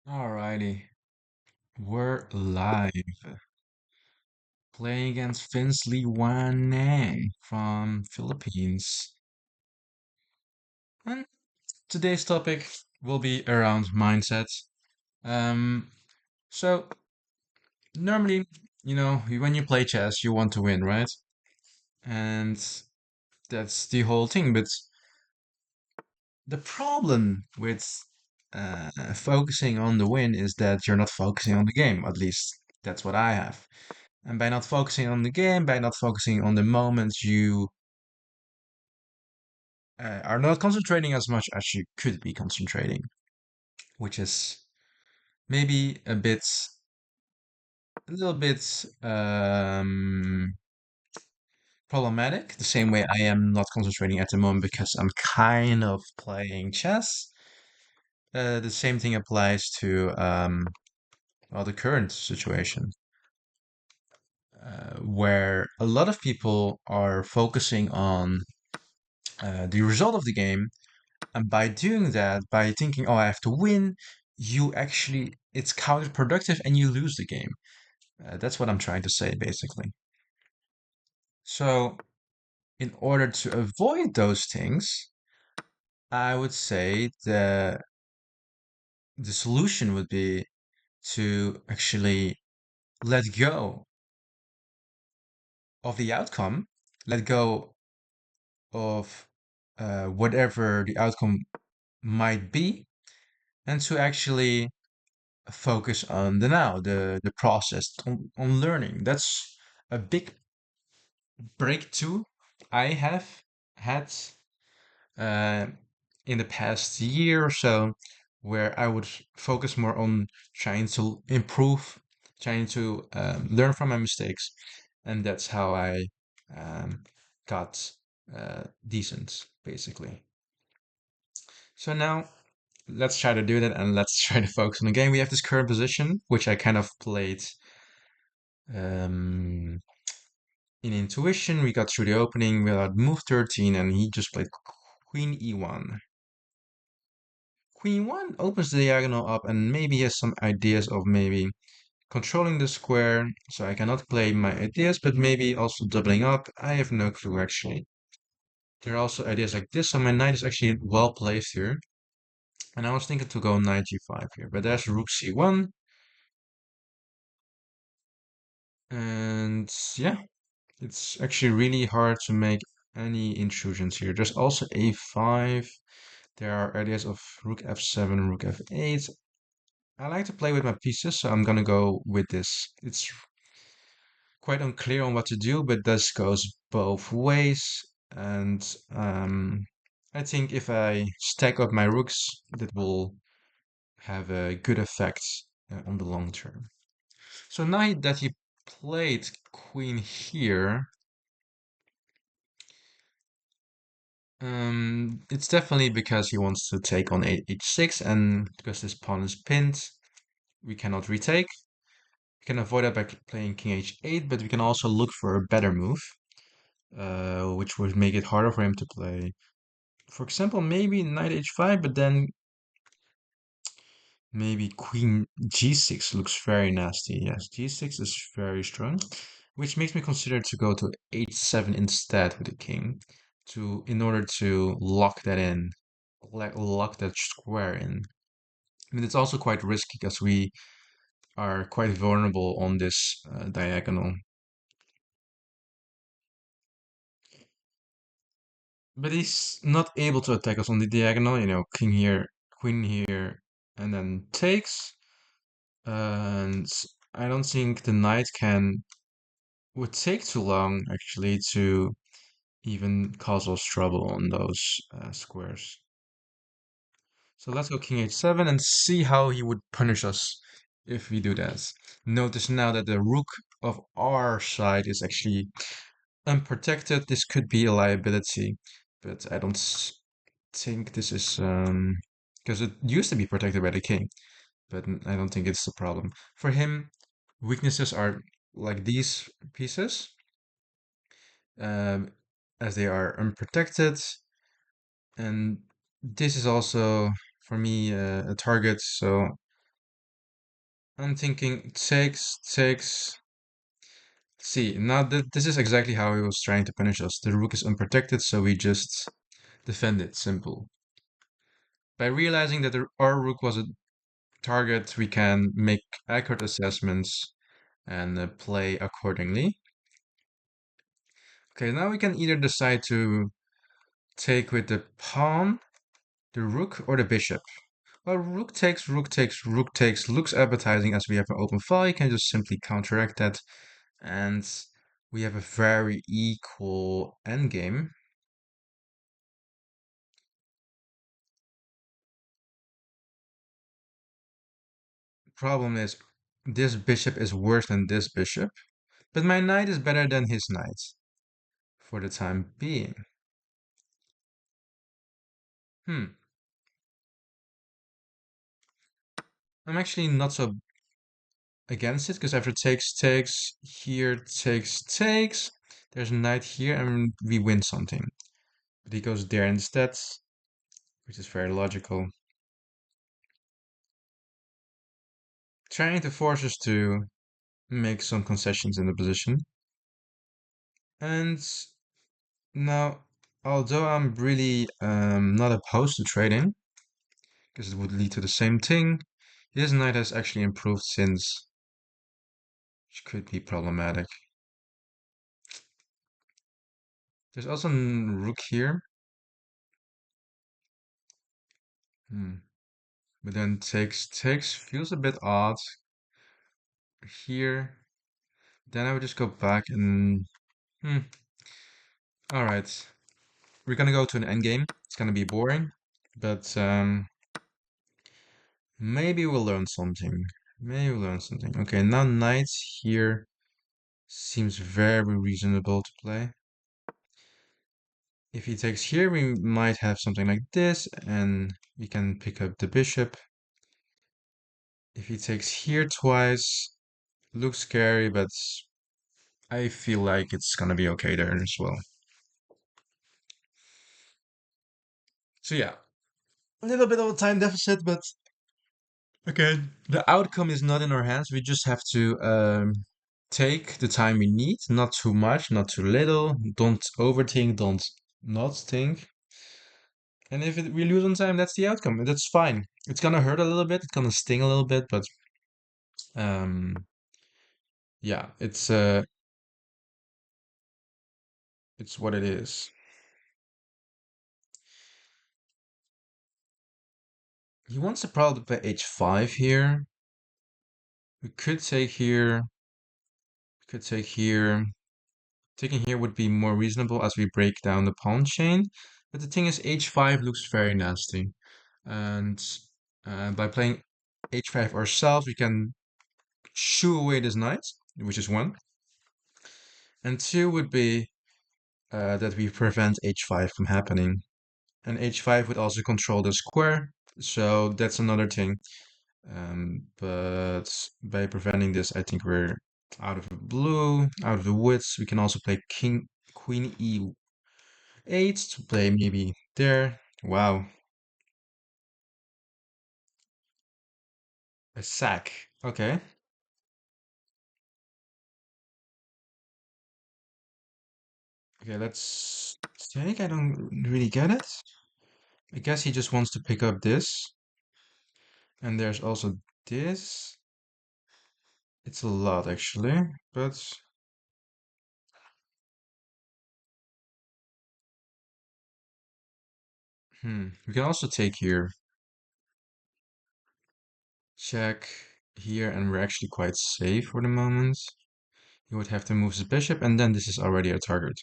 Alrighty, we're live playing against Vince Lee Wanang from Philippines. And today's topic will be around mindset. Um, so normally, when you play chess, you want to win, right? And that's the whole thing. But the problem with focusing on the win is that you're not focusing on the game. At least that's what I have. And by not focusing on the game, by not focusing on the moments, you are not concentrating as much as you could be concentrating, which is maybe a little bit problematic. The same way I am not concentrating at the moment because I'm kind of playing chess. The same thing applies to the current situation, where a lot of people are focusing on the result of the game. And by doing that, by thinking, oh, I have to win, it's counterproductive and you lose the game. That's what I'm trying to say, basically. So, in order to avoid those things, I would say the solution would be to actually let go of the outcome, let go of whatever the outcome might be, and to actually focus on the now, the process, on learning. That's a big breakthrough I have had uh, in the past year or so, where I would focus more on trying to improve, trying to learn from my mistakes, and that's how I um, got decent, basically. So now let's try to do that and let's try to focus on the game. We have this current position, which I kind of played um, in intuition. We got through the opening without move 13, and he just played Queen E1. Queen 1 opens the diagonal up and maybe has some ideas of maybe controlling the square, so I cannot play my ideas, but maybe also doubling up. I have no clue actually. There are also ideas like this, so my knight is actually well placed here. And I was thinking to go knight g5 here, but there's rook c1, and yeah, it's actually really hard to make any intrusions here. There's also a5. There are ideas of rook f7, rook f8. I like to play with my pieces, so I'm gonna go with this. It's quite unclear on what to do, but this goes both ways. And I think if I stack up my rooks, that will have a good effect on the long term. So now that he played queen here, it's definitely because he wants to take on h6, and because this pawn is pinned, we cannot retake. We can avoid that by playing king h8, but we can also look for a better move, which would make it harder for him to play. For example, maybe knight h5, but then maybe queen g6 looks very nasty. Yes, g6 is very strong, which makes me consider to go to h7 instead with the king, in order to lock that in, lock that square in. I mean, it's also quite risky because we are quite vulnerable on this diagonal. But he's not able to attack us on the diagonal, king here, queen here, and then takes. And I don't think the knight would take too long actually to even cause us trouble on those squares. So let's go king h7 and see how he would punish us if we do that. Notice now that the rook of our side is actually unprotected. This could be a liability, but I don't think this is because it used to be protected by the king, but I don't think it's a problem. For him, weaknesses are like these pieces, um, as they are unprotected, and this is also for me a target. So I'm thinking takes. See, now this is exactly how he was trying to punish us. The rook is unprotected, so we just defend it. Simple. By realizing that our rook was a target, we can make accurate assessments and play accordingly. Okay, now we can either decide to take with the pawn, the rook, or the bishop. Well, rook takes, rook takes, rook takes looks appetizing as we have an open file. You can just simply counteract that, and we have a very equal endgame. Problem is, this bishop is worse than this bishop, but my knight is better than his knight for the time being. Hmm. I'm actually not so against it because after takes, here takes, there's a knight here and we win something. But he goes there instead, which is very logical. Trying to force us to make some concessions in the position. And now, although I'm really not opposed to trading, because it would lead to the same thing, his knight has actually improved since, which could be problematic. There's also a rook here. But then takes feels a bit odd here. Then I would just go back and all right. We're gonna go to an endgame. It's gonna be boring, but maybe we'll learn something. Maybe we'll learn something. Okay, now knight here seems very reasonable to play. If he takes here, we might have something like this, and we can pick up the bishop. If he takes here twice, looks scary, but I feel like it's gonna be okay there as well. So yeah, a little bit of a time deficit, but again, the outcome is not in our hands. We just have to take the time we need, not too much, not too little. Don't overthink, don't not think. And if we lose on time, that's the outcome. That's fine. It's gonna hurt a little bit. It's gonna sting a little bit, but um, yeah, it's what it is. He wants to probably play h5 here. We could take here. We could take here. Taking here would be more reasonable as we break down the pawn chain. But the thing is, h5 looks very nasty. And by playing h5 ourselves, we can shoo away this knight, which is one. And two would be that we prevent h5 from happening. And h5 would also control the square. So that's another thing. But by preventing this, I think we're out of the blue, out of the woods. We can also play queen e8 to play maybe there. Wow, a sack. Okay. Okay, let's take. I don't really get it. I guess he just wants to pick up this. And there's also this. It's a lot actually, but we can also take here. Check here, and we're actually quite safe for the moment. He would have to move his bishop, and then this is already a target.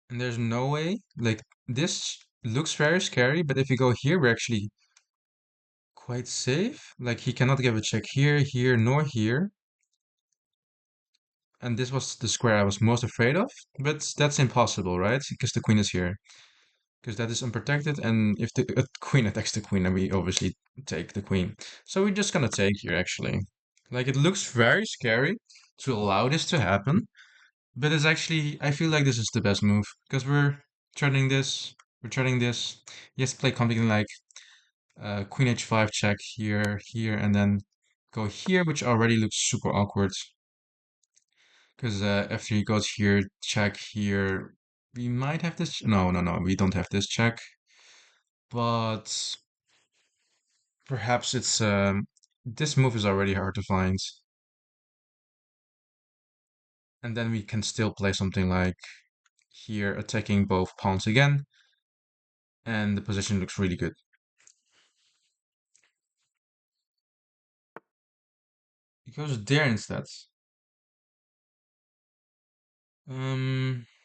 And there's no way, like, this looks very scary, but if you go here, we're actually quite safe. Like, he cannot give a check here, here, nor here. And this was the square I was most afraid of, but that's impossible, right? Because the queen is here. Because that is unprotected, and if the queen attacks the queen, then we obviously take the queen. So we're just gonna take here, actually. Like, it looks very scary to allow this to happen, but it's actually, I feel like this is the best move, because we're turning this, we're turning this. He has to play something like Queen h5 check here, here, and then go here, which already looks super awkward. Because f3 goes here, check here. We might have this. No, no, no, we don't have this check. But perhaps it's this move is already hard to find. And then we can still play something like here, attacking both pawns again. And the position looks really good. It goes there instead.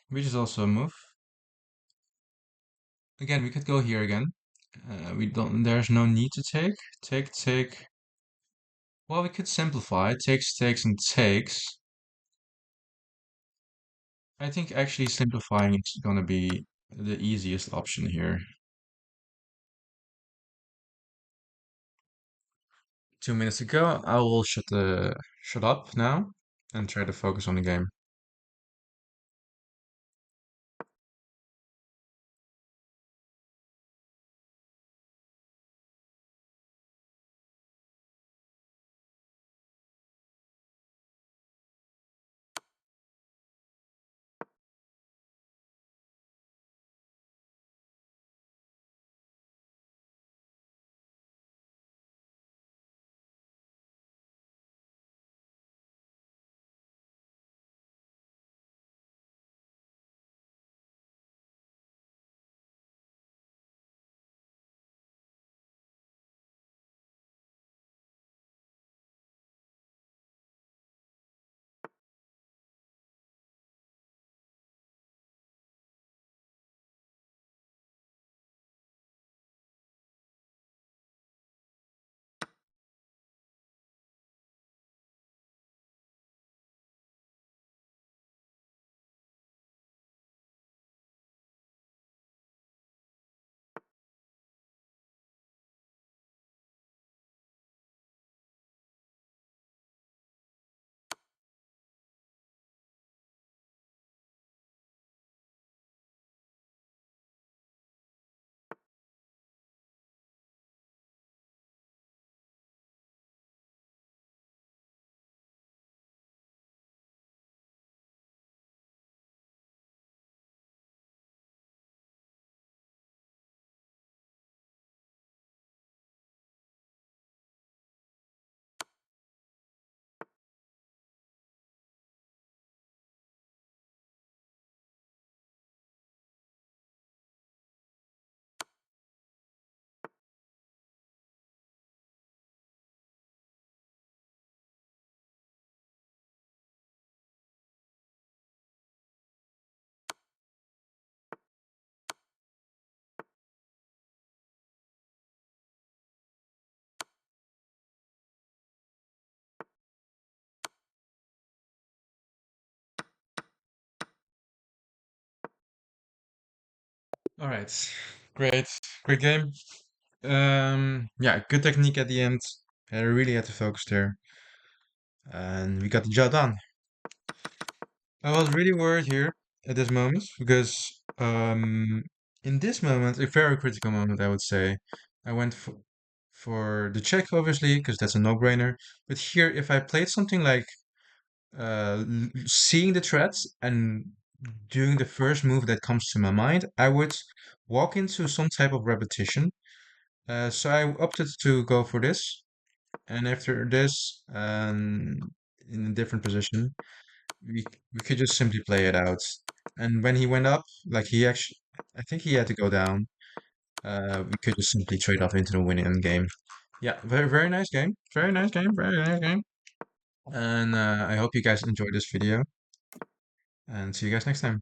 Which is also a move. Again, we could go here again. We don't. There's no need to take. Take, take. Well, we could simplify. Takes, takes, and takes. I think actually simplifying is gonna be the easiest option here. 2 minutes ago, I will shut up now and try to focus on the game. All right, great, great game. Yeah, good technique at the end. I really had to focus there, and we got the job done. I was really worried here at this moment because in this moment, a very critical moment, I would say, I went for the check, obviously, because that's a no-brainer. But here, if I played something like seeing the threats and doing the first move that comes to my mind, I would walk into some type of repetition. So I opted to go for this, and after this, in a different position, we could just simply play it out. And when he went up, like he actually, I think he had to go down. We could just simply trade off into the winning game. Yeah, very very nice game. Very nice game. Very nice game. And I hope you guys enjoyed this video, and see you guys next time.